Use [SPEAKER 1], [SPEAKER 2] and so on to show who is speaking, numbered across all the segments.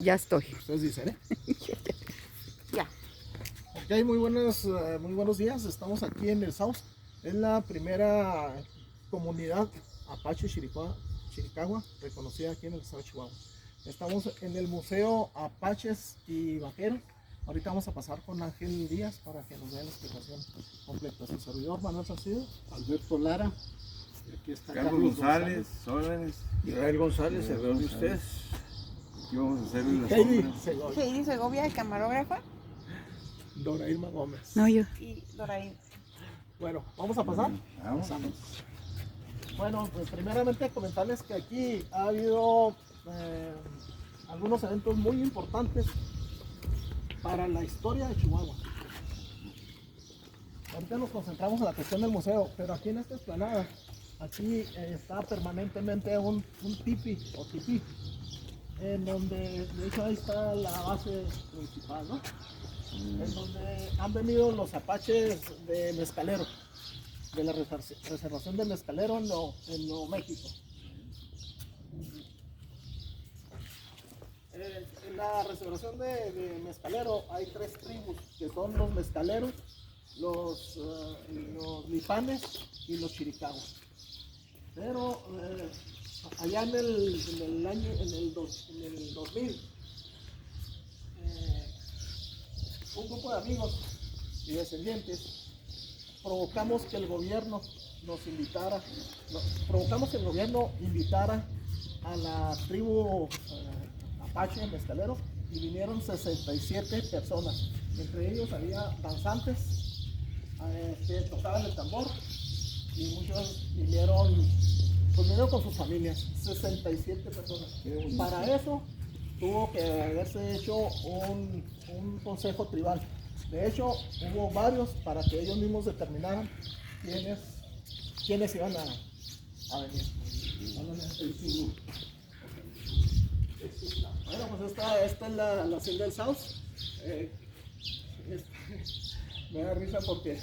[SPEAKER 1] Ya estoy.
[SPEAKER 2] Ustedes dicen, ¿eh?
[SPEAKER 1] Ya.
[SPEAKER 2] Ok, muy buenos días. Estamos aquí en el South. Es la primera comunidad Apache Chiricahua reconocida aquí en el estado de Chihuahua. Estamos en el Museo Apaches y Vaqueros. Ahorita vamos a pasar con Ángel Díaz para que nos dé la explicación completa. Su servidor Manuel Salcido,
[SPEAKER 3] Alberto Lara, y aquí está
[SPEAKER 4] Carlos González, órdenes.
[SPEAKER 3] Israel González, servidor de ustedes.
[SPEAKER 4] Aquí vamos a hacer la
[SPEAKER 2] Heidi
[SPEAKER 4] sombra.
[SPEAKER 2] Segovia,
[SPEAKER 1] Heidi Segovia, el camarógrafa.
[SPEAKER 2] Dora Irma Gómez.
[SPEAKER 1] No, yo.
[SPEAKER 5] Y Doraín.
[SPEAKER 2] Bueno, vamos a pasar.
[SPEAKER 4] Vamos.
[SPEAKER 2] Bueno, pues primeramente comentarles que aquí ha habido algunos eventos muy importantes para la historia de Chihuahua. Ahorita nos concentramos en la cuestión del museo, pero aquí en esta explanada, aquí está permanentemente un tipi o tipí, en donde de hecho ahí está la base principal, ¿no? En donde han venido los apaches de Mezcalero, de la reservación de Mezcalero en Nuevo México. En la reservación de Mezcalero hay tres tribus, que son los mezcaleros, los lipanes y los chiricahuas. Pero allá en el 2000, un grupo de amigos y descendientes provocamos que el gobierno invitara a la tribu Apache Mezcalero, y vinieron 67 personas. Entre ellos había danzantes que tocaban el tambor, y muchos vinieron con sus familias. 67 personas. Para eso tuvo que haberse hecho un consejo tribal. De hecho, hubo varios para que ellos mismos determinaran quiénes iban a venir. Bueno, pues esta es la hacienda del South. Me da risa porque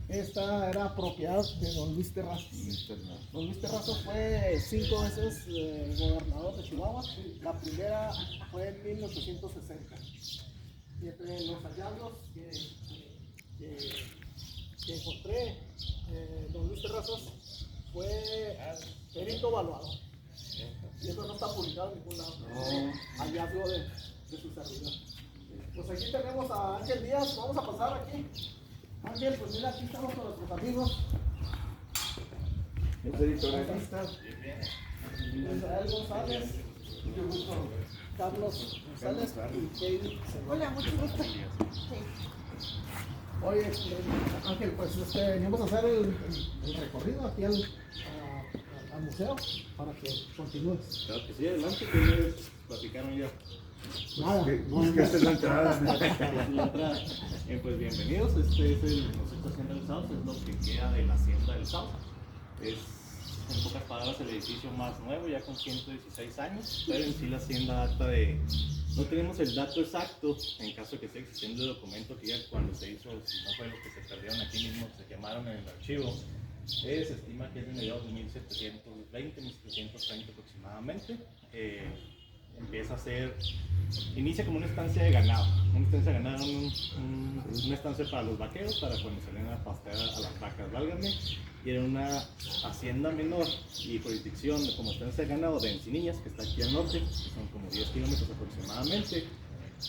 [SPEAKER 2] esta era propiedad de don Luis Terrazas. Don Luis Terrazas fue 5 veces gobernador de Chihuahua. La primera fue en 1860. Y entre los hallazgos que encontré, don Luis Terrazas fue perito evaluador. Y eso no está publicado en ningún lado. Hallazgo de su servidor. Pues aquí tenemos a Ángel Díaz. Vamos a pasar aquí. Ángel, pues mira, aquí estamos con nuestros amigos. Israel González, Carlos González y Heidi Segovia.
[SPEAKER 5] Hola, mucho gusto. Sí.
[SPEAKER 2] Oye, Ángel, pues venimos a hacer el recorrido aquí al museo para que continúes.
[SPEAKER 6] Claro que sí, adelante, que ustedes platicaron ya.
[SPEAKER 2] Nada,
[SPEAKER 4] Que esta es la entrada.
[SPEAKER 6] La entrada. Pues bienvenidos, este es el concepto de Hacienda del South, es lo que queda de la Hacienda del South. Es, en pocas palabras, el edificio más nuevo, ya con 116 años, pero en sí la hacienda data de... No tenemos el dato exacto, en caso de que esté existiendo el documento que ya cuando se hizo, si no fue los que se perdieron aquí mismo, se quemaron en el archivo. Se estima que es de mediados de 1720, 1730 aproximadamente. Empieza a ser, inicia como una estancia de ganado, una estancia para los vaqueros, para cuando salían a pastear a las vacas, válgame, y era una hacienda menor y jurisdicción como estancia de ganado de Encinitas, que está aquí al norte, que son como 10 kilómetros aproximadamente,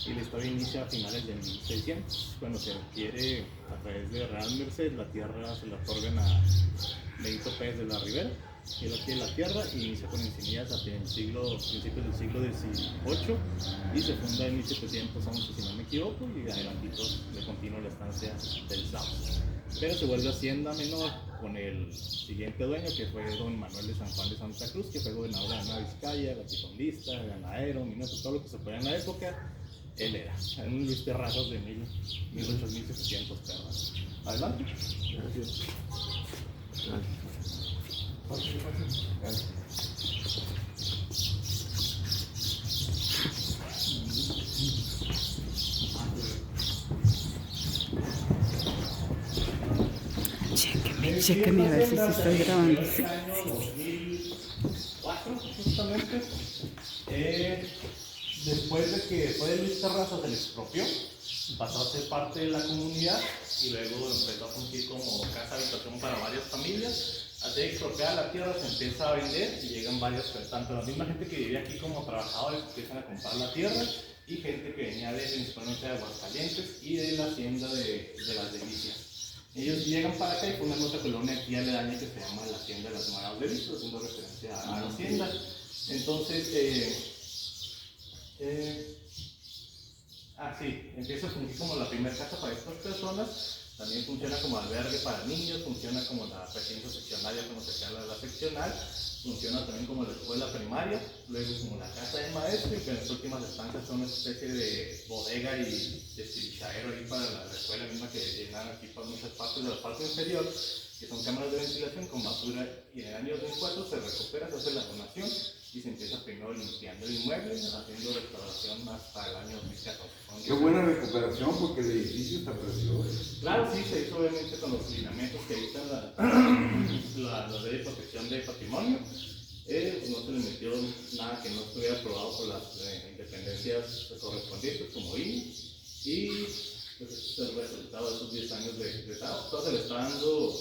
[SPEAKER 6] y la historia inicia a finales de 1600, cuando se adquiere a través de Real Merced, la tierra se la otorgan a Benito Pérez de la Rivera, y él adquiere la tierra y inicia con Encinitas a principios del siglo XVIII, y se funda en 1711, si no me equivoco, y adelantito de continuo la estancia del South. Pero se vuelve hacienda menor con el siguiente dueño, que fue don Manuel de San Juan de Santa Cruz, que fue gobernador de la Nueva Vizcaya, latifundista, ganadero, minero, todo lo que se podía en la época. Él era un Luis Terrazas de 1700 perras. Adelante.
[SPEAKER 4] Gracias.
[SPEAKER 1] Chéqueme a ver si se está grabando. Sí.
[SPEAKER 6] 2004, justamente. Después de que fue de Luis Terrazas, se le expropió, pasó a ser parte de la comunidad y luego empezó a fungir como casa habitación para varias familias. Al ser expropiada la tierra se empieza a vender y llegan varias, tanto la misma gente que vivía aquí como trabajadores empiezan a comprar la tierra y gente que venía principalmente de Aguascalientes y de la hacienda de las Delicias. Ellos llegan para acá y ponen otra colonia aquí aledaña que se llama la Hacienda de las Maras de Visto, haciendo referencia a la hacienda. Entonces, empieza a fungir como la primera casa para estas personas. También funciona como albergue para niños, funciona como la presidencia seccionaria, como se llama la seccional, funciona también como la escuela primaria, luego como la casa del maestro, y que en las últimas estancias son una especie de bodega y despilchadero ahí para la escuela misma que llenan aquí para muchas partes de la parte inferior, que son cámaras de ventilación con basura, y en el año 2004 se recupera, se hace la donación y se empieza primero limpiando el inmueble, haciendo restauración hasta el año 2014.
[SPEAKER 4] Qué buena recuperación porque el edificio está precioso.
[SPEAKER 6] Claro, sí, se hizo obviamente con los lineamientos que dictan la ley de protección de patrimonio. No se le metió nada que no estuviera aprobado por las independencias correspondientes como INE, y pues este es el resultado de esos 10 años de trabajo. Todo se le está dando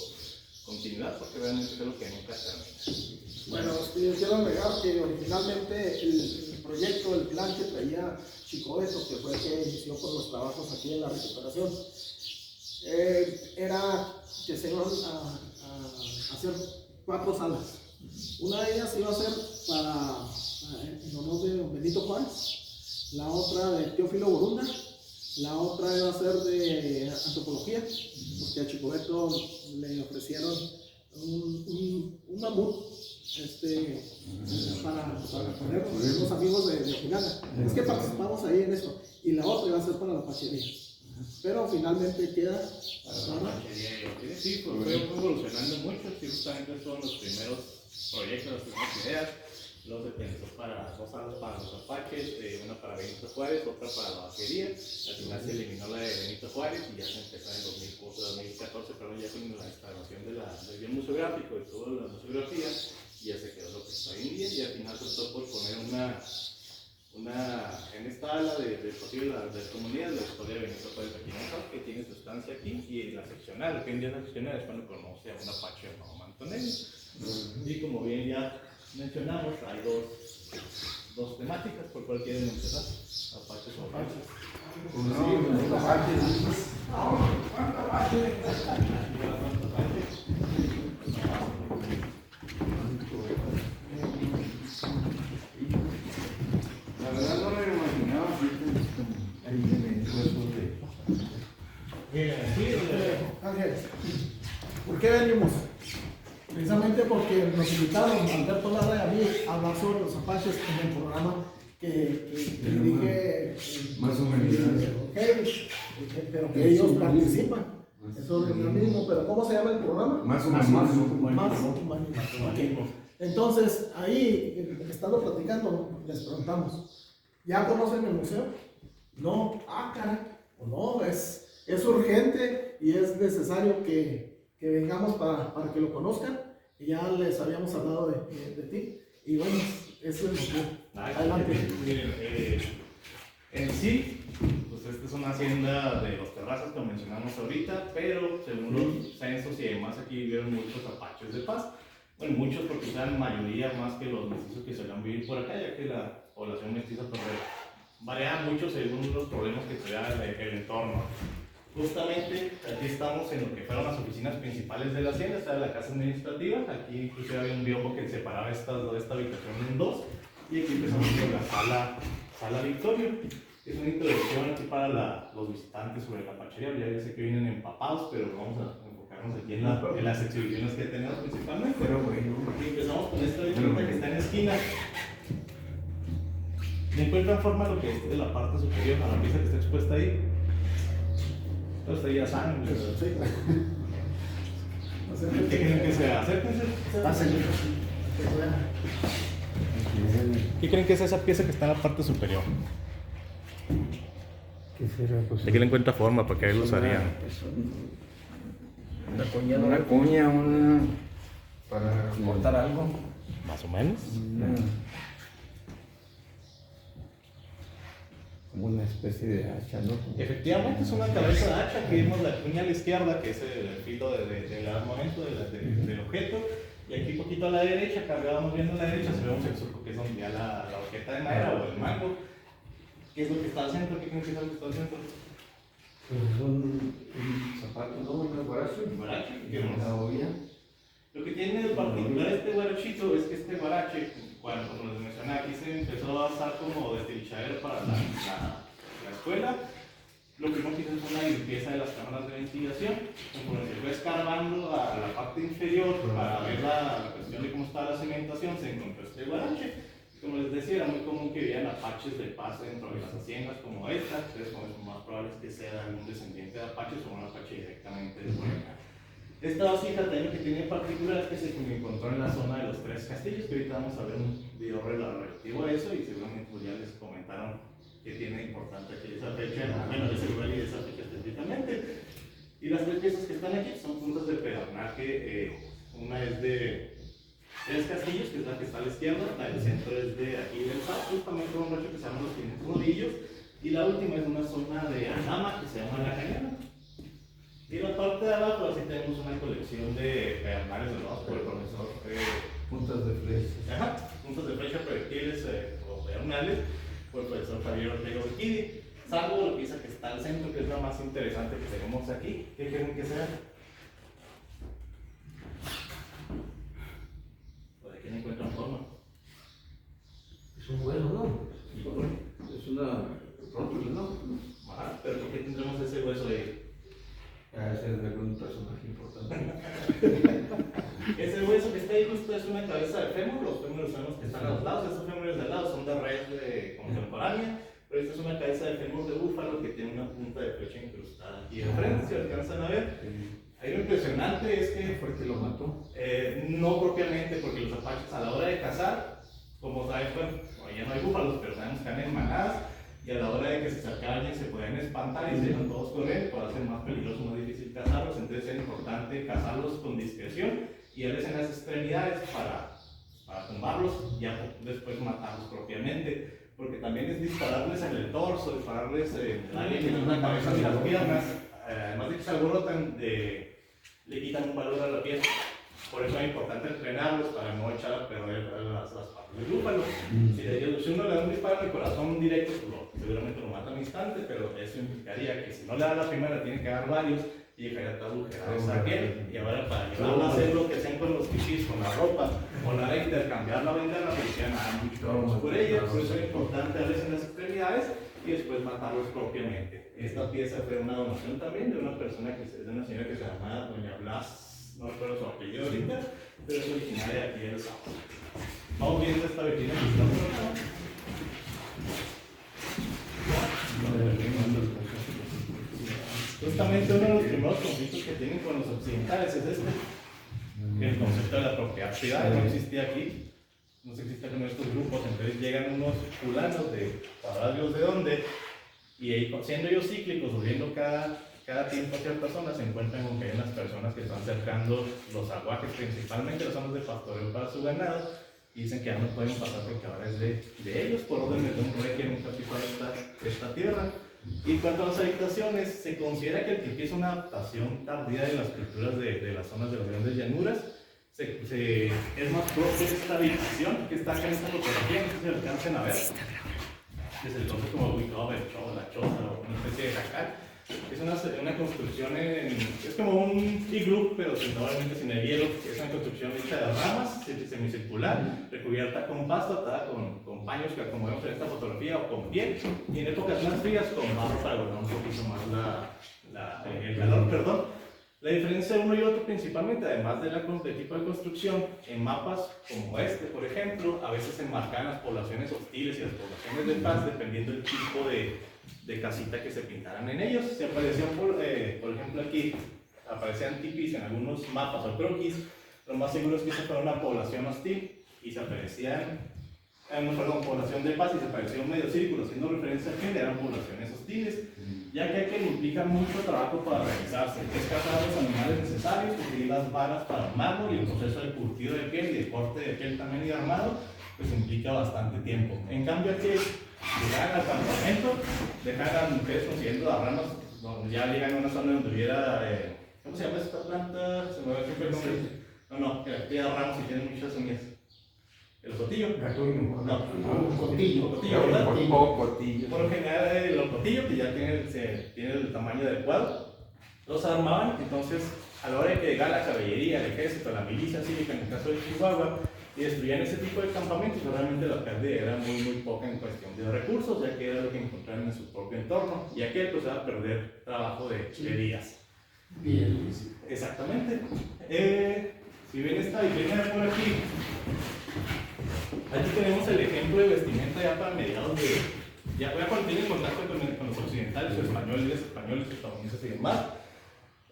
[SPEAKER 6] continuidad porque realmente creo que nunca termina.
[SPEAKER 2] Bueno, quiero agregar que originalmente el proyecto, el plan que traía Chico Beto, que fue el que inició con los trabajos aquí en la recuperación, era que se iban a hacer 4 salas. Una de ellas iba a ser en honor de don Benito Juárez, la otra de Teófilo Borunda, la otra iba a ser de antropología, porque a Chico Beto le ofrecieron un mamut para poner los amigos de Ojinaga. Es que participamos ahí en eso. Y la otra iba a ser para la pachería. Pero finalmente queda para la pachería.
[SPEAKER 6] Sí, pues fue evolucionando mucho. Sí, justamente son los primeros proyectos, las primeras ideas. Luego se pensó para 2 salas para los apaches, una para Benito Juárez, otra para la vaquería. Al final se eliminó la de Benito Juárez y ya se empezó en 2014, pero ya con la instalación del bien museográfico y toda la museografía, ya se quedó lo que está hoy en día, y al final se optó por poner en esta ala de comunidad la historia de Benito Juárez aquí en Oaxaca, que tiene su estancia aquí, y la seccional, que en día la seccional es cuando conoce a un apache o mantonero. Y como bien ya mencionamos, hay dos temáticas por cual quieren mencionar, apaches o apaches.
[SPEAKER 4] La verdad no me lo imaginaba así.
[SPEAKER 2] Ángel, ¿por qué venimos? Precisamente porque nos invitaron Alberto Lara y a mí a hablar sobre los apaches en el programa que dije
[SPEAKER 4] Más o menos.
[SPEAKER 2] pero que ellos participan. Eso es lo mismo, pero ¿cómo se llama el programa?
[SPEAKER 4] Más humanismo.
[SPEAKER 2] Más humanismo. Okay. Entonces, ahí, estando platicando, les preguntamos, ¿ya conocen el museo? No, caray, o no, es urgente y es necesario que vengamos para que lo conozcan, y ya les habíamos hablado de ti, y bueno, eso es el motivo. Adelante.
[SPEAKER 6] Miren, en sí, pues esta es una hacienda de los Terrazas, como mencionamos ahorita, pero según los censos y demás, aquí vivieron muchos apaches de paz. Bueno, muchos porque eran mayoría más que los mestizos que solían vivir por acá, ya que la población mestiza pues, variaba mucho según los problemas que tuviera el entorno. Justamente aquí estamos en lo que fueron las oficinas principales de la hacienda, esta era la casa administrativa, aquí incluso había un biombo que separaba esta habitación en 2, y aquí empezamos con la sala Victorio. Es una introducción aquí para los visitantes sobre la apachería, ya sé que vienen empapados, pero vamos a enfocarnos aquí en las exhibiciones que tenemos principalmente.
[SPEAKER 4] Pero bueno.
[SPEAKER 6] Y empezamos con esta vitrina que está en la esquina. ¿Me encuentran forma lo que es de la parte superior a la pieza que está expuesta ahí? Entonces ya saben. ¿Qué creen que sea? Acérquense. ¿Qué creen que es esa pieza que está en la parte superior?
[SPEAKER 3] ¿Qué será? Pues,
[SPEAKER 6] ¿De qué le encuentra forma? Porque ahí lo usarían.
[SPEAKER 3] una cuña, para cortar algo.
[SPEAKER 6] Más o menos.
[SPEAKER 3] como una especie de hacha, ¿no?
[SPEAKER 6] Efectivamente es una cabeza de hacha que vemos la cuña a la izquierda, que es el filo del armamento del objeto, y aquí poquito a la derecha, cargábamos viendo a la derecha, se vemos el surco que es donde ya la hojeta de madera o el mango. ¿Qué es lo que está al centro? ¿Qué creen que es lo que está al centro?
[SPEAKER 3] Pues un zapato, ¿no? Una guaracha.
[SPEAKER 6] Un guarache.
[SPEAKER 3] Una olla.
[SPEAKER 6] Lo que tiene de particular este guarachito es que este guarache, cuando, como les mencioné, aquí se empezó a usar como destilichadero para la escuela. Lo primero que hizo es una limpieza de las cámaras de ventilación. Conforme se fue escarbando a la parte inferior para ver la cuestión de cómo estaba la cementación, se encontró este guarache. Como les decía, era muy común que vieran apaches de paso dentro de las haciendas como esta. Entonces, como es más probable es que sea algún descendiente de apaches o un apache directamente de por acá. Esta vasija también lo que tiene en particular es que se encontró en la zona de los Tres Castillos, que ahorita vamos a ver un video relativo a eso y seguramente ya les comentaron que tiene importante aquí esa fecha, bueno, de seguridad y de esa fecha específicamente. Y las tres piezas que están aquí son puntas de pedornaje, una es de Tres Castillos, que es la que está a la izquierda, la del centro es de aquí del South, justamente un rancho que se llama Los 500 Rodillos, y la última es una zona de Anama que se llama La Cañada. Y en la parte de abajo así tenemos una colección de pedernales donados por el profesor.
[SPEAKER 3] Puntas de flecha.
[SPEAKER 6] Ajá, puntas de flecha, proyectiles o pedernales por el profesor Javier Ortega Urquidi. Salvo la pieza que está al centro, que es la más interesante que tenemos aquí. ¿Qué creen que sea? ¿O de qué encuentran forma?
[SPEAKER 3] Es un vuelo, ¿no? Es una rótula, ¿no?
[SPEAKER 6] Ajá, pero ¿por qué tendremos ese hueso ahí?
[SPEAKER 3] A ser de algún personaje importante.
[SPEAKER 6] Ese hueso que está ahí justo es una cabeza de fémur. Los fémures son los que están a los lados. Esos fémures de al lado son de red contemporánea. Pero esta es una cabeza de fémur de búfalo que tiene una punta de flecha incrustada aquí enfrente, si alcanzan a ver. Ahí lo impresionante es que
[SPEAKER 3] ¿Fue que lo mató?
[SPEAKER 6] no propiamente, porque los apaches a la hora de cazar, como saben, bueno, ya no hay búfalos, pero sabemos que andan en manadas, y a la hora de que se acercara alguien se pueden espantar y se iban todos corriendo, para hacer más peligroso, más difícil cazarlos. Entonces es importante cazarlos con discreción y darles en las extremidades para tumbarlos y ya después matarlos propiamente, porque también es dispararles en el torso, dispararles en la cabeza y las piernas, además de que se alborotan, le quitan un valor a la piel. Por eso es importante entrenarlos para no echar a perder las partes del búfalo. Si uno le da un disparo en el corazón directo, pues seguramente lo mata al instante, pero eso implicaría que si no le da la primera, tiene que dar varios y dejaría toda agujerada esa piel. Y ahora para llevarlo a hacer lo que hacen con los pichis, con la ropa, o la de intercambiar la ventana, pues ya nada mucho por ella. Por eso es importante darles en las extremidades y después matarlos propiamente. Esta pieza fue una donación también de una persona de una señora que se llama Doña Blas. No recuerdo su apellido ahorita, pero es originaria de aquí del South. Vamos viendo esta vitrina que está por acá. Justamente uno de los primeros conflictos que tienen con los occidentales es este. El concepto de la propiedad privada no existía aquí. No se existe con estos grupos, entonces llegan unos fulanos de sabrá Dios de dónde, y ahí, siendo ellos cíclicos, volviendo cada tiempo a ciertas zonas, se encuentran con que hay unas personas que están cercando los aguajes, principalmente las zonas de pastoreo para su ganado, y dicen que ya no pueden pasar porque ahora es de ellos, por orden de un rey que nunca pisó esta tierra. Y en cuanto a las habitaciones, se considera que el tipi es una adaptación tardía de las culturas de las zonas de las grandes llanuras. Es más propia esta habitación que está acá en esta fotografía, no sé si lo alcancen a ver. Es el toque como ubicado el choza, la choza, o una especie de jacal. Es una construcción, es como un iglú, pero probablemente sin el hielo. Es una construcción hecha de ramas, semicircular, recubierta con pasto, atada con paños que como vemos en esta fotografía, o con piel, y en épocas más frías con barro para guardar un poquito más el calor, perdón. La diferencia de uno y otro principalmente, además del tipo de construcción, en mapas como este, por ejemplo, a veces se marcan las poblaciones hostiles y las poblaciones de paz dependiendo del tipo de casita que se pintaran en ellos. Se aparecían, por ejemplo aquí, aparecían tipis en algunos mapas o croquis, lo más seguro es que esa fuera una población hostil y se aparecían, población de paz y se aparecía un medio círculo, haciendo referencia a que eran poblaciones hostiles, ya que aquel implica mucho trabajo para realizarse, es cazar los animales necesarios, conseguir las varas para armarlo y el proceso de curtido de piel y de corte de piel también y armado, pues implica bastante tiempo. En cambio aquí llegaban al campamento, dejaban a las mujeres consiguiendo las ramas, donde ya llegan a una zona donde hubiera, ¿cómo se llama esta planta? Se me va siempre el nombre. No, que tiene ramas y tiene muchas uñas. ¿El cotillo? No, cotillo, ¿verdad?
[SPEAKER 4] Cotillo.
[SPEAKER 6] Por lo general, el cotillo, que ya tiene el tamaño adecuado, los armaban. Entonces, a la hora de que llegara la caballería, el ejército, la milicia cívica, en el caso de Chihuahua, y destruían ese tipo de campamentos, realmente la pérdida era muy, muy poca en cuestión de recursos, ya que era lo que encontraban en su propio entorno, y aquel pues va a perder trabajo de días.
[SPEAKER 3] Bien.
[SPEAKER 6] Exactamente. Si ven esta vitrina por aquí, tenemos el ejemplo de vestimenta ya para mediados de, ya cuando tienen contacto con los occidentales, o españoles, estadounidenses y demás.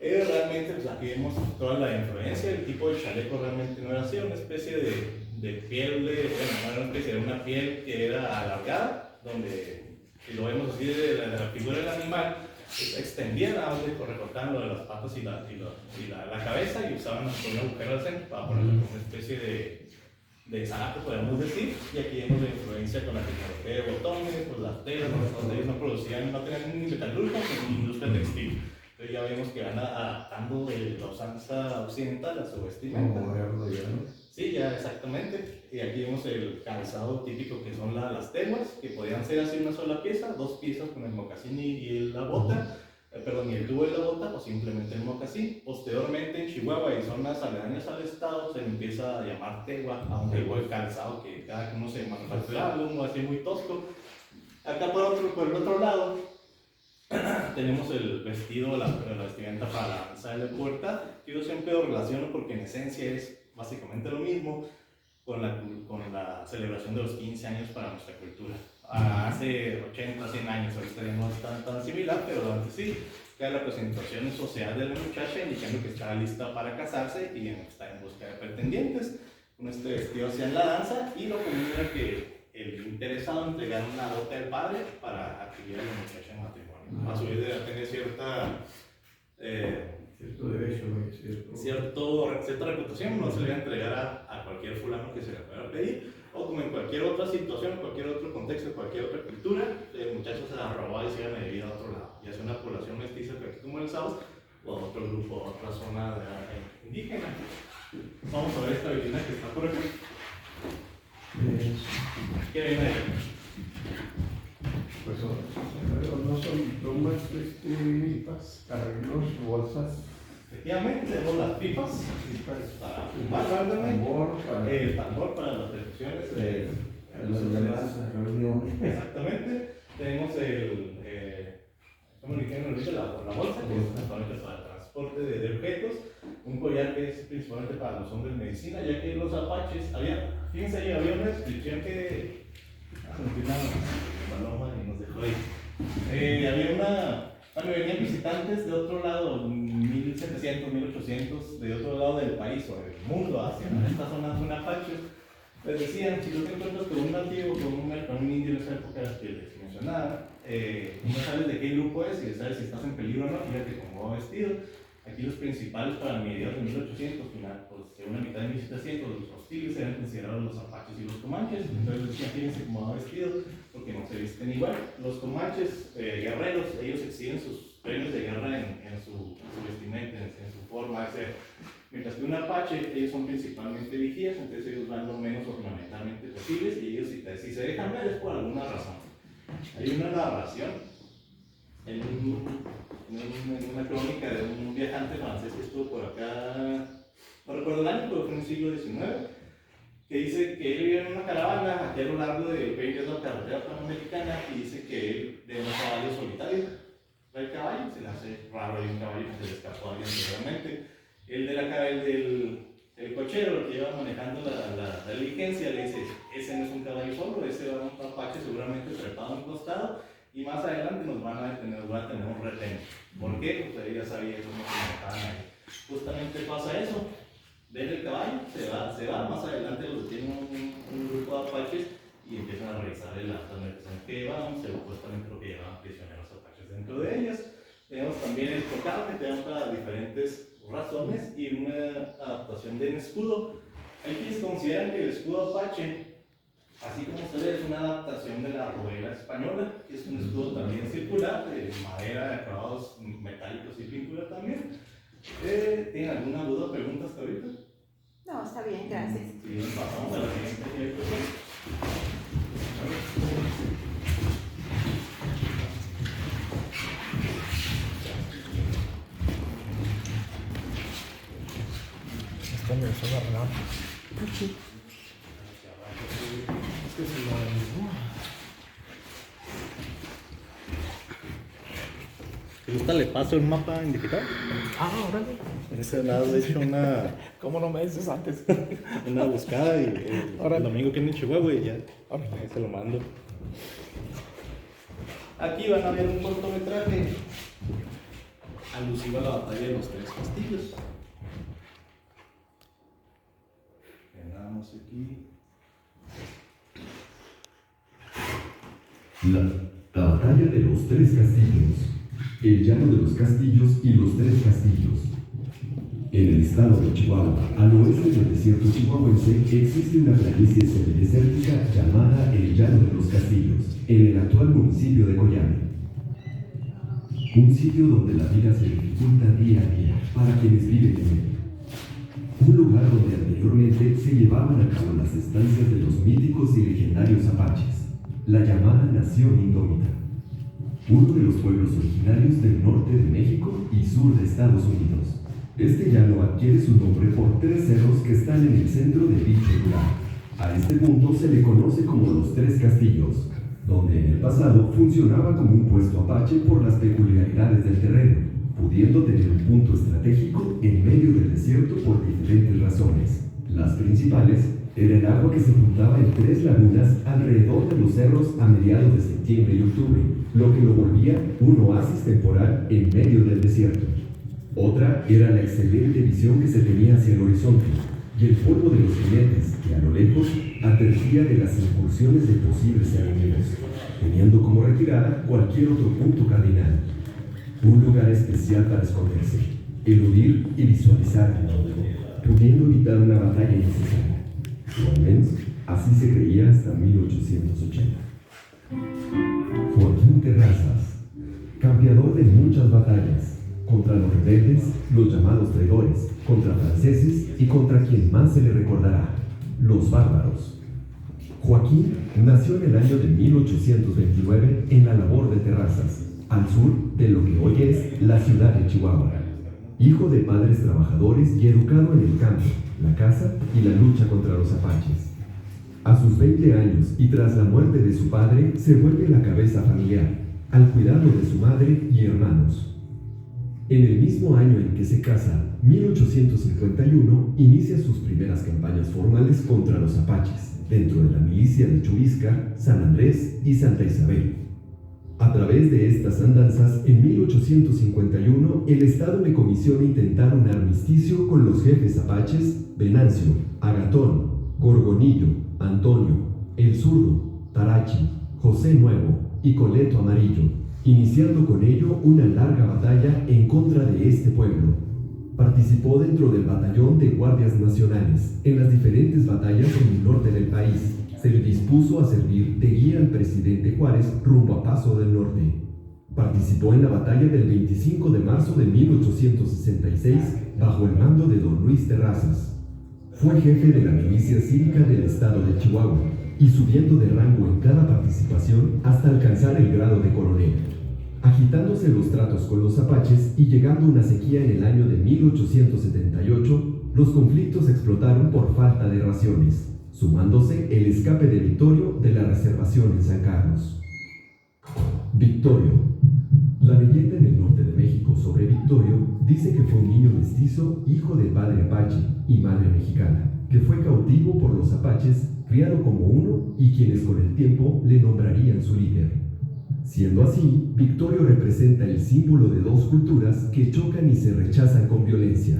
[SPEAKER 6] Realmente pues aquí vemos toda la influencia. El tipo de chaleco realmente no era así, una especie de piel, era una piel que era alargada, donde, si lo vemos así de la figura del animal, extendida, donde recortaban lo de las patas y la cabeza, y usaban un agujero al centro para poner una especie de zarape, podemos decir. Y aquí vemos la influencia con la tecnología de botones, pues las telas, donde ellos no tenían ni metalúrgica ni industria textil. Entonces ya vemos que van adaptando la usanza occidental a su vestimenta.
[SPEAKER 3] Moderno ya, ¿no?
[SPEAKER 6] Sí, ya exactamente. Y aquí vemos el calzado típico que son las teguas, que podían ser así una sola pieza, dos piezas con el mocasín y la bota, y el tubo de la bota, o simplemente el mocasín. Posteriormente en Chihuahua y zonas aledañas al estado se le empieza a llamar tegua, aunque igual calzado que cada uno se manufacturaba, uno así muy tosco. Acá por el otro lado tenemos el vestido, la vestimenta para la danza de la puerta, que yo siempre lo relaciono porque en esencia es básicamente lo mismo con la celebración de los 15 años para nuestra cultura. Hace 80, 100 años, ahorita ya no es tan similar, pero antes sí, que la representación social de la muchacha indicando que estaba lista para casarse y está en busca de pretendientes. Con este vestido hacían la danza, y lo común era que el interesado entregara una dote al padre para adquirir a la muchacha en matrimonio. A su vez debía tener cierta
[SPEAKER 3] derecho,
[SPEAKER 6] cierta reputación, no se le iba a entregar a cualquier fulano que se le pueda pedir, o como en cualquier otra situación, cualquier otro contexto, cualquier otra cultura, el muchacho se la robaba y se iban a vivir a otro lado, ya sea una población mestiza que aquí como el South, o a otro grupo, a otra zona indígena. Vamos a ver esta vitrina que está por aquí. ¿Qué viene ahí?
[SPEAKER 3] Pues no son plumas, pipas, carreros, bolsas.
[SPEAKER 6] Efectivamente, tenemos las pipas para fumar, el tambor para las percusiones,
[SPEAKER 3] Las demás reuniones.
[SPEAKER 6] exactamente. Tenemos ¿cómo le quieren ahorita? La bolsa, que es principalmente para el transporte de objetos, un collar que es principalmente para los hombres de medicina, ya que los apaches, fíjense ahí, había una descripción que Paloma y nos dejó ahí. Venían visitantes de otro lado, 1700, 1800, de otro lado del país o del mundo, hacia esta zona de apaches. Les decían, si tú te encuentras con un nativo, con un indio en esa época que les mencionaba, no sabes de qué grupo es y sabes si estás en peligro o no, fíjate cómo va vestido. Aquí los principales para mediados de 1800, pues según la mitad de 1700, los hostiles eran considerados los apaches y los comanches. Entonces decían, fíjense cómo va vestido, porque no se visten igual. Los comanches, guerreros, ellos exhiben sus premios de guerra en su vestimenta, en su forma de ser. Mientras que un apache, ellos son principalmente vigías, entonces ellos van lo menos ornamentalmente posibles, y ellos si se dejan ver es por alguna razón. Hay una narración en una crónica de un viajante francés que estuvo por acá, no recuerdo el año, pero fue en el siglo XIX, que dice que él vivía en una caravana aquí a lo largo de lo que es la carretera panamericana, y dice que él de un caballo solitario, ve el caballo, se le hace raro, hay un caballo que se le escapó a alguien seguramente. El cochero que iba manejando la diligencia le dice, ese no es un caballo solo, ese va a un apache seguramente trepado a un costado, y más adelante nos van a detener, va a tener un retén. ¿Por qué? Pues ella sabía eso, no se mataban ahí. Justamente pasa eso, ven el caballo, se va, más adelante los detiene un grupo de apaches y empiezan a revisar las mercancías que llevaban, supuestamente lo que llevaban prisioneros apaches dentro de ellas. Tenemos también el tocado que tenemos para diferentes razones y una adaptación de un escudo. Hay quienes consideran que el escudo apache Así como se ve, es una adaptación de la rodela española, que es un escudo también circular, de madera, de acabados metálicos y pintura también. ¿Tienen alguna duda o pregunta hasta ahorita?
[SPEAKER 5] No, está bien, gracias.
[SPEAKER 6] Sí, pasamos a la siguiente diapositiva. ¿Te gusta? ¿Le paso el mapa en digital?
[SPEAKER 2] Órale.
[SPEAKER 6] En ese lado he hecho una,
[SPEAKER 2] ¿Cómo no me dices antes?
[SPEAKER 6] una buscada y el domingo que viene en Chihuahua y ya ahí se lo mando. Aquí van a ver un cortometraje alusivo a la batalla de los Tres Castillos. Veamos aquí.
[SPEAKER 7] La batalla de los Tres Castillos, el llano de los castillos y los Tres Castillos. En el estado de Chihuahua, al oeste del desierto chihuahuense, existe una planicie semidesértica llamada el Llano de los Castillos, en el actual municipio de Coyame. Un sitio donde la vida se dificulta día a día para quienes viven en él. Un lugar donde anteriormente se llevaban a cabo las estancias de los míticos y legendarios apaches, la llamada Nación Indómita, uno de los pueblos originarios del norte de México y sur de Estados Unidos. Este llano adquiere su nombre por tres cerros que están en el centro de dicho lugar. A este punto se le conoce como los Tres Castillos, donde en el pasado funcionaba como un puesto apache por las peculiaridades del terreno, pudiendo tener un punto estratégico en medio del desierto por diferentes razones. Las principales era el agua que se juntaba en tres lagunas alrededor de los cerros a mediados de septiembre y octubre, lo que lo volvía un oasis temporal en medio del desierto. Otra era la excelente visión que se tenía hacia el horizonte y el polvo de los jinetes que a lo lejos advertía de las incursiones de posibles enemigos, teniendo como retirada cualquier otro punto cardinal. Un lugar especial para esconderse, eludir y visualizar el enemigo, pudiendo evitar una batalla innecesaria. O al menos así se creía hasta 1880. Joaquín Terrazas, campeador de muchas batallas, contra los rebeldes, los llamados traidores, contra franceses y contra quien más se le recordará, los bárbaros. Joaquín nació en el año de 1829 en la labor de Terrazas, al sur de lo que hoy es la ciudad de Chihuahua. Hijo de padres trabajadores y educado en el campo, la caza y la lucha contra los apaches. A sus 20 años y tras la muerte de su padre, se vuelve la cabeza familiar, al cuidado de su madre y hermanos. En el mismo año en que se casa, 1851, inicia sus primeras campañas formales contra los apaches, dentro de la milicia de Churisca, San Andrés y Santa Isabel. A través de estas andanzas, en 1851, el Estado le comisiona intentar un armisticio con los jefes apaches Venancio, Agatón, Gorgonillo, Antonio, El Zurdo, Tarachi, José Nuevo y Coleto Amarillo, iniciando con ello una larga batalla en contra de este pueblo. Participó dentro del batallón de guardias nacionales en las diferentes batallas en el norte del país. Se le dispuso a servir de guía al presidente Juárez rumbo a Paso del Norte. Participó en la batalla del 25 de marzo de 1866 bajo el mando de don Luis Terrazas. Fue jefe de la milicia cívica del estado de Chihuahua y subiendo de rango en cada participación hasta alcanzar el grado de coronel, agitándose los tratos con los apaches y llegando una sequía en el año de 1878, los conflictos explotaron por falta de raciones, sumándose el escape de Victorio de la reservación en San Carlos. Victorio. La leyenda en el norte de México sobre Victorio dice que fue un niño mestizo, hijo de padre apache y madre mexicana, que fue cautivo por los apaches, criado como uno y quienes con el tiempo le nombrarían su líder. Siendo así, Victorio representa el símbolo de dos culturas que chocan y se rechazan con violencia.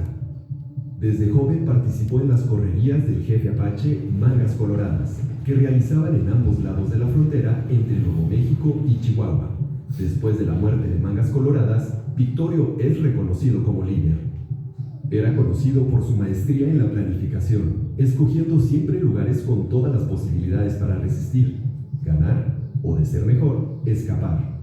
[SPEAKER 7] Desde joven participó en las correrías del jefe apache Mangas Coloradas, que realizaban en ambos lados de la frontera entre Nuevo México y Chihuahua. Después de la muerte de Mangas Coloradas, Victorio es reconocido como líder. Era conocido por su maestría en la planificación, escogiendo siempre lugares con todas las posibilidades para resistir, ganar o, de ser mejor, escapar.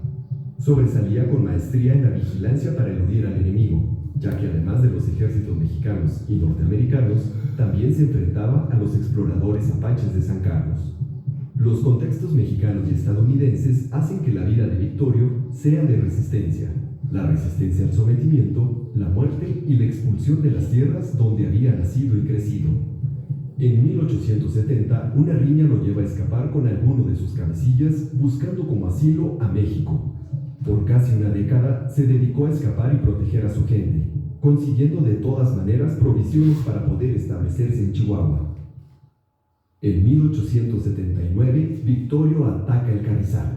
[SPEAKER 7] Sobresalía con maestría en la vigilancia para eludir al enemigo, ya que además de los ejércitos mexicanos y norteamericanos, también se enfrentaba a los exploradores apaches de San Carlos. Los contextos mexicanos y estadounidenses hacen que la vida de Victorio sea de resistencia. La resistencia al sometimiento, la muerte y la expulsión de las tierras donde había nacido y crecido. En 1870, una riña lo lleva a escapar con alguno de sus cabecillas, buscando como asilo a México. Por casi una década se dedicó a escapar y proteger a su gente, consiguiendo de todas maneras provisiones para poder establecerse en Chihuahua. En 1879, Victorio ataca el Carrizal,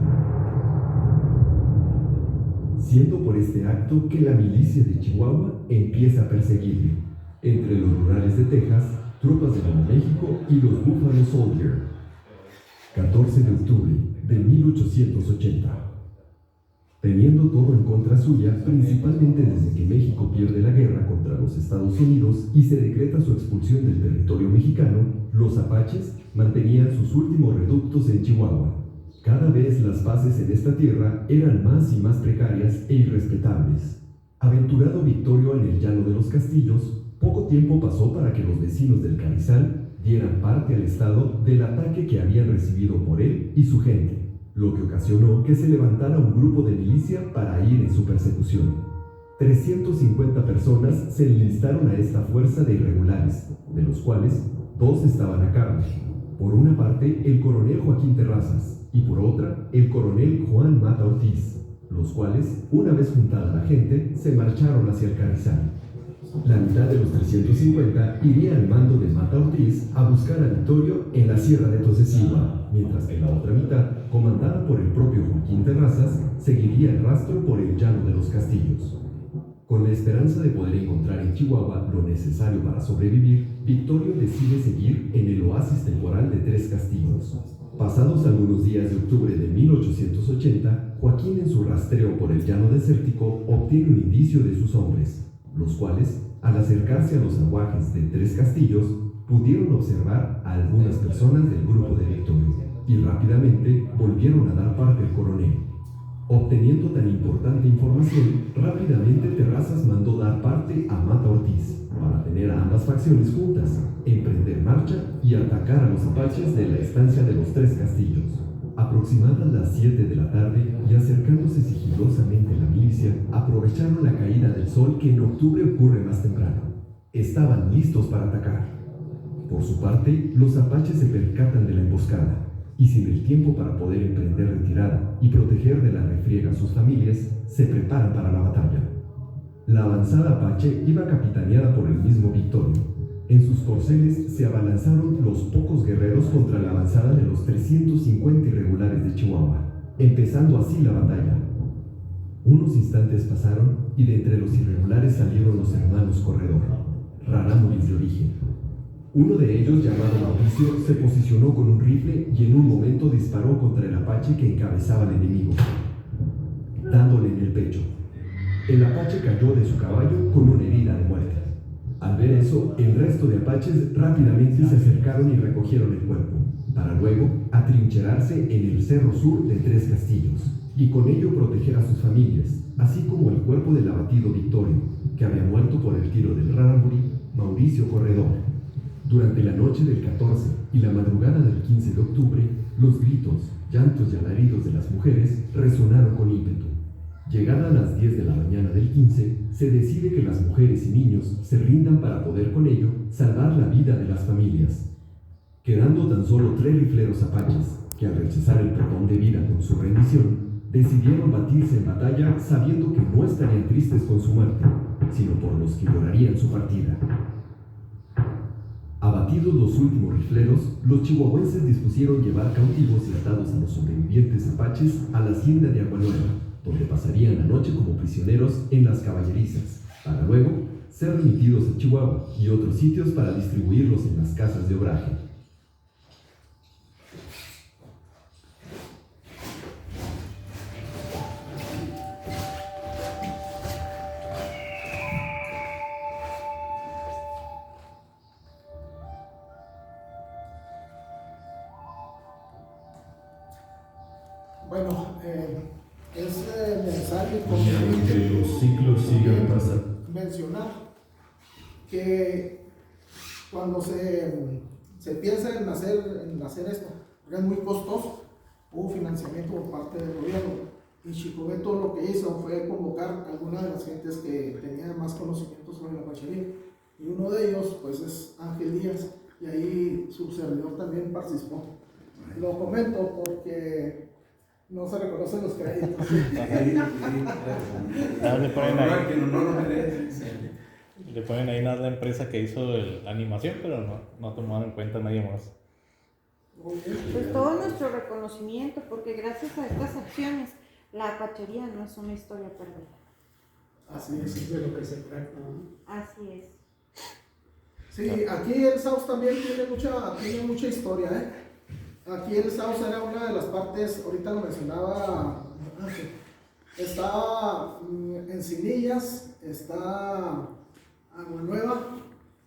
[SPEAKER 7] siendo por este acto que la milicia de Chihuahua empieza a perseguirle, entre los rurales de Texas, tropas de Nuevo México y los Buffalo Soldiers. 14 de octubre de 1880. Teniendo todo en contra suya, principalmente desde que México pierde la guerra contra los Estados Unidos y se decreta su expulsión del territorio mexicano, los apaches mantenían sus últimos reductos en Chihuahua. Cada vez las paces en esta tierra eran más y más precarias e irrespetables. Aventurado Victorio en el llano de los Castillos, poco tiempo pasó para que los vecinos del Carrizal dieran parte al Estado del ataque que habían recibido por él y su gente, lo que ocasionó que se levantara un grupo de milicia para ir en su persecución. 350 personas se enlistaron a esta fuerza de irregulares, de los cuales 2 estaban a cargo. Por una parte, el coronel Joaquín Terrazas y por otra, el coronel Juan Mata Ortiz, los cuales, una vez juntada la gente, se marcharon hacia el Carrizal. La mitad de los 350 iría al mando de Mata Ortiz a buscar a Victorio en la Sierra de Tosecigua, mientras que la otra mitad, comandada por el propio Joaquín Terrazas, seguiría el rastro por el llano de los Castillos. Con la esperanza de poder encontrar en Chihuahua lo necesario para sobrevivir, Victorio decide seguir en el oasis temporal de Tres Castillos. Pasados algunos días de octubre de 1880, Joaquín en su rastreo por el llano desértico obtiene un indicio de sus hombres, los cuales, al acercarse a los aguajes de Tres Castillos, pudieron observar a algunas personas del grupo de Victorio y rápidamente volvieron a dar parte al coronel. Obteniendo tan importante información, rápidamente Terrazas mandó dar parte a Mata Ortiz para tener a ambas facciones juntas, emprender marcha y atacar a los apaches de la estancia de los Tres Castillos. Aproximadas las 7 de la tarde y acercándose sigilosamente la milicia, aprovecharon la caída del sol que en octubre ocurre más temprano. Estaban listos para atacar. Por su parte, los apaches se percatan de la emboscada y sin el tiempo para poder emprender retirada y proteger de la refriega a sus familias, se preparan para la batalla. La avanzada apache iba capitaneada por el mismo Victorio. En sus corceles se abalanzaron los pocos guerreros contra la avanzada de los 350 irregulares de Chihuahua, empezando así la batalla. Unos instantes pasaron y de entre los irregulares salieron los hermanos Corredor, rarámuris de origen. Uno de ellos, llamado Mauricio, se posicionó con un rifle y en un momento disparó contra el apache que encabezaba al enemigo, dándole en el pecho. El apache cayó de su caballo con una herida de muerte. Al ver eso, el resto de apaches rápidamente se acercaron y recogieron el cuerpo, para luego atrincherarse en el cerro sur de Tres Castillos, y con ello proteger a sus familias, así como el cuerpo del abatido Victorio, que había muerto por el tiro del rarámuri Mauricio Corredor. Durante la noche del 14 y la madrugada del 15 de octubre, los gritos, llantos y alaridos de las mujeres resonaron con ímpetu. Llegada a las 10 de la mañana del 15, se decide que las mujeres y niños se rindan para poder con ello salvar la vida de las familias. Quedando tan solo 3 rifleros apaches, que al rechazar el perdón de vida con su rendición, decidieron batirse en batalla sabiendo que no estarían tristes con su muerte, sino por los que llorarían su partida. Abatidos los últimos rifleros, los chihuahuenses dispusieron llevar cautivos y atados a los sobrevivientes apaches a la hacienda de Agua Nueva, donde pasarían la noche como prisioneros en las caballerizas, para luego ser remitidos a Chihuahua y otros sitios para distribuirlos en las casas de obraje. Y aunque los ciclos sigan pasando.
[SPEAKER 2] mencionar que cuando se piensa en hacer esto, porque es muy costoso, hubo financiamiento por parte del gobierno. Y Chicobeto lo que hizo fue convocar a algunas de las gentes que tenían más conocimientos sobre la pachería. Y uno de ellos, pues, es Ángel Díaz, y ahí su servidor también participó. Lo comento porque no se reconocen los créditos.
[SPEAKER 6] Le ponen ahí nada la empresa que hizo la animación, pero no tomaron en cuenta a nadie más.
[SPEAKER 5] Pues todo nuestro reconocimiento, porque gracias a estas acciones, la apachería no es una historia perdida.
[SPEAKER 2] Así es de lo que se trata.
[SPEAKER 5] Así es.
[SPEAKER 2] Sí, aquí el Saus también tiene mucha historia, ¿eh? Aquí el Saus era una de las partes, ahorita lo mencionaba Ángel. Está Encinillas, está Agua Nueva,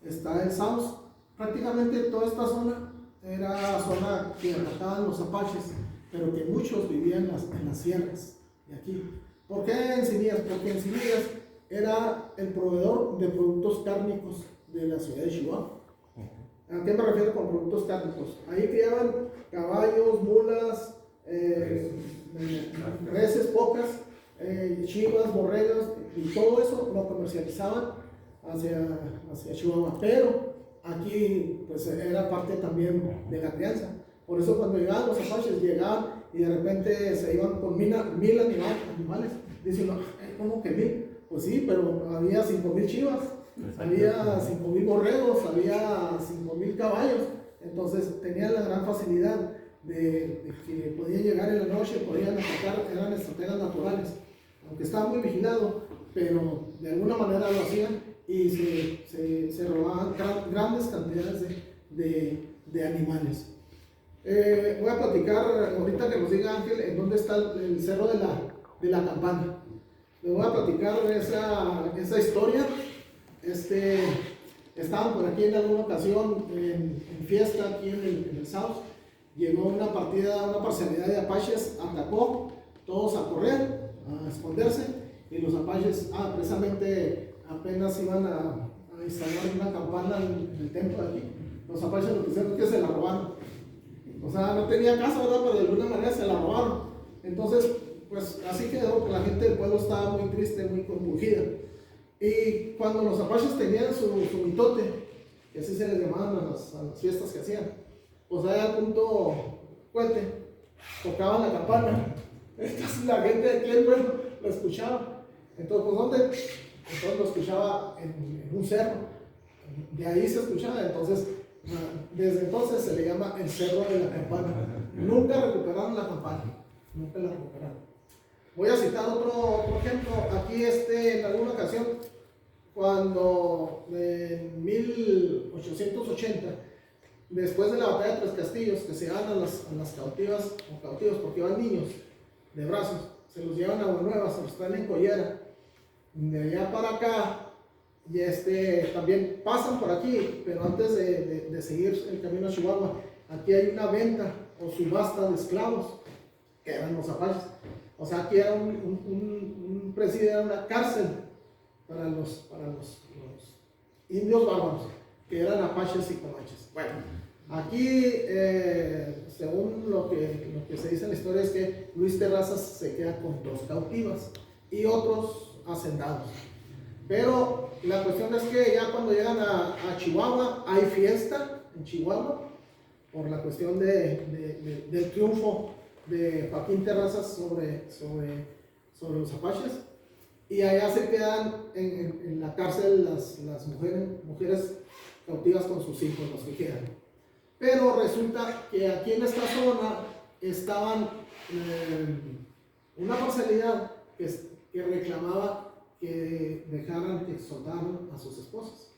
[SPEAKER 2] está el Saus. Prácticamente toda esta zona era zona que atacaban los apaches, pero que muchos vivían en las sierras de aquí. ¿Por qué Encinillas? Porque Encinillas era el proveedor de productos cárnicos de la ciudad de Chihuahua. ¿A qué me refiero con productos cárnicos? Ahí criaban caballos, mulas, reses pocas, chivas, borregas, y todo eso lo comercializaban hacia Chihuahua. Pero aquí pues era parte también de la crianza. Por eso cuando llegaban los apaches, llegaban y de repente se iban con mil animales. Dicen, ¿cómo que 1000? Pues sí, pero había 5000 chivas, había 5000 borregos, había 5000 caballos. Entonces tenían la gran facilidad de que podían llegar en la noche, podían atacar, eran estrategas naturales. Aunque estaba muy vigilado, pero de alguna manera lo hacían y se robaban grandes cantidades de animales. Voy a platicar ahorita que nos diga Ángel en dónde está el cerro de la campana. Les voy a platicar esa historia. Estaban por aquí en alguna ocasión en fiesta aquí en el Saus. Llegó una parcialidad de apaches, atacó, todos a correr, a esconderse, y los apaches precisamente apenas iban a instalar una campana en el templo de aquí. Los apaches lo que hicieron es que se la robaron. O sea, no tenía casa, ¿verdad? Pero de alguna manera se la robaron. Entonces, pues así quedó, que la gente del pueblo estaba muy triste, muy compungida. Y cuando los apaches tenían su mitote, que así se les llamaban a las fiestas que hacían, pues allá al punto Cuete, tocaban la campana. Entonces la gente de aquí del pueblo lo escuchaba. Entonces, pues ¿dónde? Entonces lo escuchaba en un cerro. De ahí se escuchaba. Entonces, desde entonces se le llama el cerro de la campana. Nunca recuperaron la campana. Nunca la recuperaron. Voy a citar otro ejemplo. Aquí en alguna ocasión, cuando en 1880, después de la batalla de Tres Castillos, que se van a las cautivas o cautivos porque iban niños de brazos, se los llevan a Agua Nueva, se los traen en collera. De allá para acá, y también pasan por aquí, pero antes de seguir el camino a Chihuahua, aquí hay una venta o subasta de esclavos, que eran los apaches. O sea, aquí era un presidio, era una cárcel para los indios bárbaros, que eran apaches y comanches. Bueno, aquí, según lo que se dice en la historia, es que Luis Terrazas se queda con 2 cautivas y otros hacendados. Pero la cuestión es que ya cuando llegan a Chihuahua, hay fiesta en Chihuahua por la cuestión del triunfo de Joaquín Terrazas sobre los apaches, y allá se quedan en la cárcel las mujeres cautivas con sus hijos, los que quedan. Pero resulta que aquí en esta zona estaban una parcialidad que reclamaba que dejaran, que soltaran a sus esposas.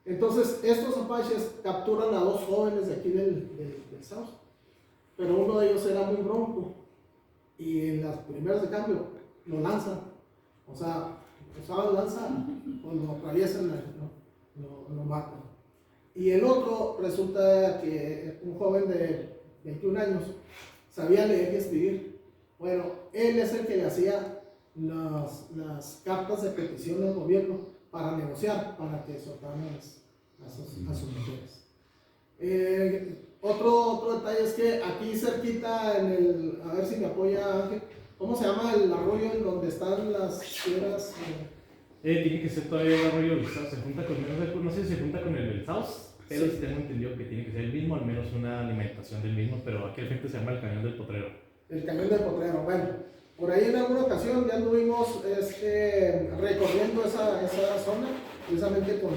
[SPEAKER 2] Entonces estos apaches capturan a 2 jóvenes de aquí del Saus, pero uno de ellos era muy bronco y en las primeras de cambio lo lanzan. O sea, usaban lanza, pues lo atraviesan, lo matan. Y el otro resulta que un joven de 21 años sabía leer y escribir. Bueno, él es el que le hacía las cartas de petición del gobierno para negociar, para que soltaran a sus mujeres. Otro detalle es que aquí cerquita a ver si me apoya Ángel, ¿cómo se llama el arroyo en donde están las piedras?
[SPEAKER 6] Tiene que ser todavía el arroyo Belsaos, se junta con, no sé si se junta con el Belsaos, pero sí tengo entendido que tiene que ser el mismo, al menos una alimentación del mismo, pero aquí al frente se llama el Cañón del Potrero. El
[SPEAKER 2] Cañón del Potrero, bueno, por ahí en alguna ocasión ya anduvimos recorriendo esa zona, precisamente con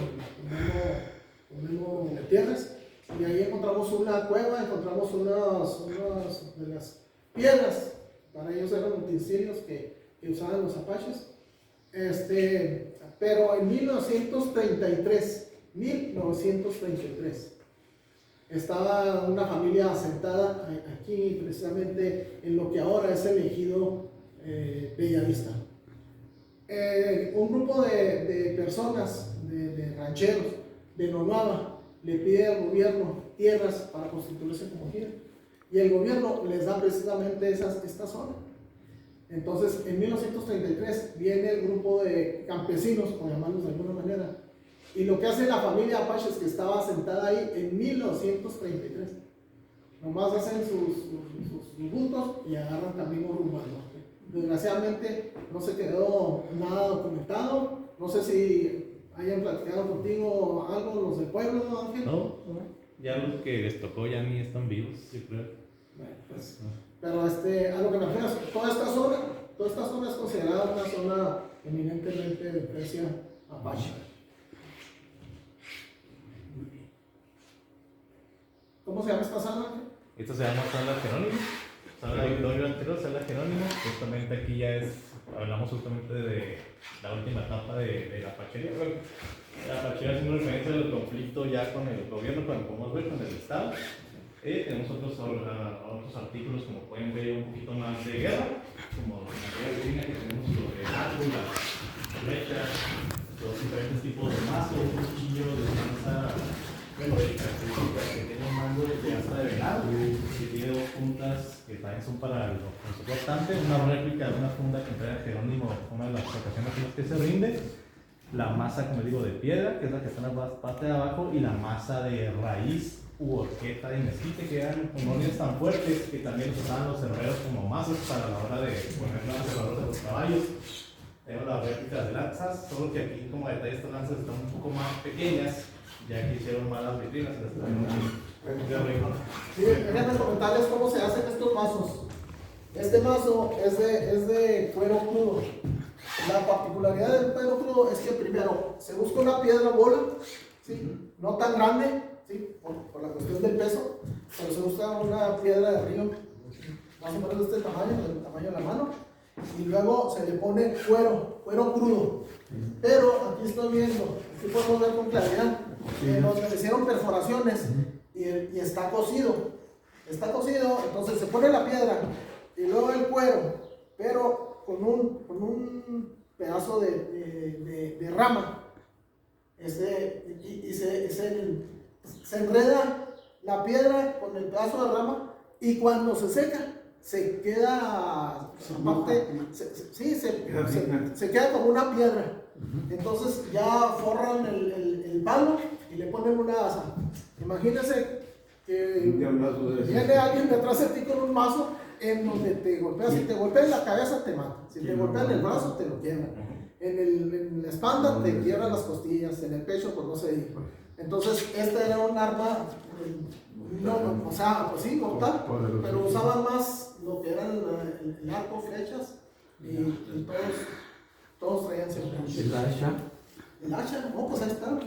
[SPEAKER 2] Memo Gutiérrez, y ahí encontramos una cueva, encontramos unas de las piedras, para ellos eran utensilios que usaban los apaches. Pero en 1933, estaba una familia asentada aquí, precisamente en lo que ahora es el ejido Bellavista. Un grupo de personas, de rancheros, de Nonuava, le pide al gobierno tierras para constituirse como ejido, y el gobierno les da precisamente esta zona. Entonces, en 1933 viene el grupo de campesinos, por llamarlos de alguna manera, y lo que hace la familia Apaches que estaba sentada ahí en 1933, nomás hacen sus bultos y agarran camino rumbo al norte. Desgraciadamente no se quedó nada documentado, no sé si hayan platicado contigo algo los del pueblo, Ángel.
[SPEAKER 6] No, ya los que les tocó ya ni están vivos, yo creo.
[SPEAKER 2] Bueno, pues... Pero a lo que me refiero, toda esta zona es considerada una zona eminentemente de especie apache. ¿Cómo se llama esta sala?
[SPEAKER 6] Esta se llama Sala Jerónimo, Sala Victorio Antero, Sala Jerónimo. Justamente aquí ya hablamos justamente de la última etapa de la apachería. Bueno, la apachería haciendo referencia al conflicto ya con el gobierno, como podemos ver, con el Estado. Tenemos otros artículos, como pueden ver, un poquito más de guerra, como la materia de línea que tenemos sobre el arco, las flechas, los diferentes tipos de mazo, cuchillo, de lanza, bueno, de características que tiene un mango de asta de venado, que tiene dos puntas que también son para el cortante, una réplica de una funda que entrega Jerónimo, una de las ocasiones en las que se rinde, la masa, como digo, de piedra, que es la que está en la parte de abajo, y la masa de raíz u horqueta de mezquite, que eran uniones tan fuertes que también los usaban los herreros como mazos para la hora de poner las herraduras de los caballos. Tenemos las réplicas de lanzas, solo que aquí como detalle estas lanzas están un poco más pequeñas, ya que hicieron malas vitrinas.
[SPEAKER 2] Sí, déjenme comentarles cómo se hacen estos mazos. Este mazo es de cuero crudo. La particularidad del cuero crudo es que primero se busca una piedra bola, ¿sí? No tan grande, ¿sí? Por la cuestión del peso, pero se busca una piedra de río más o menos de este tamaño, del tamaño de la mano, y luego se le pone cuero crudo. Pero aquí estoy viendo, aquí podemos ver con claridad, nos hicieron perforaciones y está cocido. Está cocido, entonces se pone la piedra y luego el cuero, pero con un pedazo de rama. Y se enreda la piedra con el pedazo de rama, y cuando se seca, se queda, aparte, se queda como una piedra. Entonces ya forran el palo y le ponen una asa. Imagínense que viene alguien detrás de ti con un mazo en donde te golpea. Si te golpea en la cabeza, te mata. Si te golpea en el brazo, te lo quiebra. En la espalda te quiebran las costillas, en el pecho, pues no se diga. Entonces, este era un arma, o sea, pues sí, mortal, pero usaban más lo que eran el arco, flechas, y todos traían siempre.
[SPEAKER 1] ¿El hacha?
[SPEAKER 2] El hacha, no, pues ahí está.